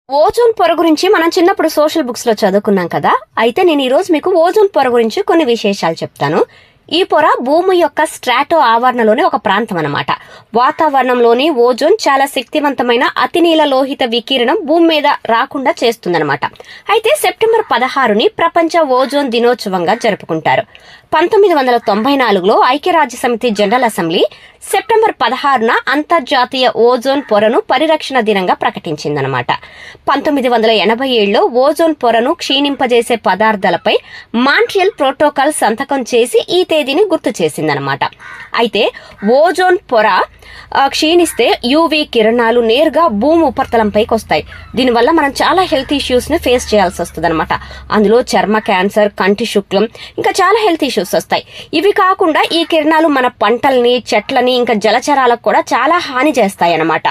Ozone పొర గురించి మనం చిన్నప్పుడు సోషల్ బుక్స్ లో చదువుకున్నాం కదా. అయితే నేను ఈ రోజు మీకు ఓజోన్ పొర గురించి కొన్ని విశేషాలు చెప్తాను. ఈ పొర భూమి యొక్క స్ట్రాటో ఆవరణలోని ఒక ప్రాంతం అన్నమాట. వాతావరణంలోని ఓజోన్ చాలా శక్తివంతమైన అతినీల లోహిత వికిరణం భూమి మీద రాకుండా చేస్తుందన్నమాట. అయితే సెప్టెంబర్ 16ని ప్రపంచ ఓజోన్ దినోత్సవంగా జరుపుకుంటారు. 1994లో ఐక్యరాజ్య సమితి జనరల్ అసెంబ్లీ సెప్టెంబర్ 16న అంతర్జాతీయ ఓజోన్ పొరను పరిరక్షణ దినంగా ప్రకటించిందనమాట. 1987లో ఓజోన్ పొరను క్షీణింపజేసే పదార్థాలపై మాంట్రియల్ ప్రోటోకాల్ సంతకం చేసి ఈ తేదీని గుర్తు చేసిందనమాట. అయితే ఓజోన్ పొర క్షీణిస్తే యూవీ కిరణాలు నేరుగా భూమి ఉపరితలంపైకి వస్తాయి. దీనివల్ల మనం చాలా హెల్త్ ఇష్యూస్ ని ఫేస్ చేయాల్సి వస్తుంది అనమాట. అందులో చర్మ క్యాన్సర్, కంటి శుక్లం, ఇంకా చాలా హెల్త్ ఇష్యూస్ వస్తాయి. ఇవి కాకుండా ఈ కిరణాలు మన పంటల్ని, చెట్లని, ఇంకా జలచరాలకు కూడా చాలా హాని చేస్తాయి అన్నమాట.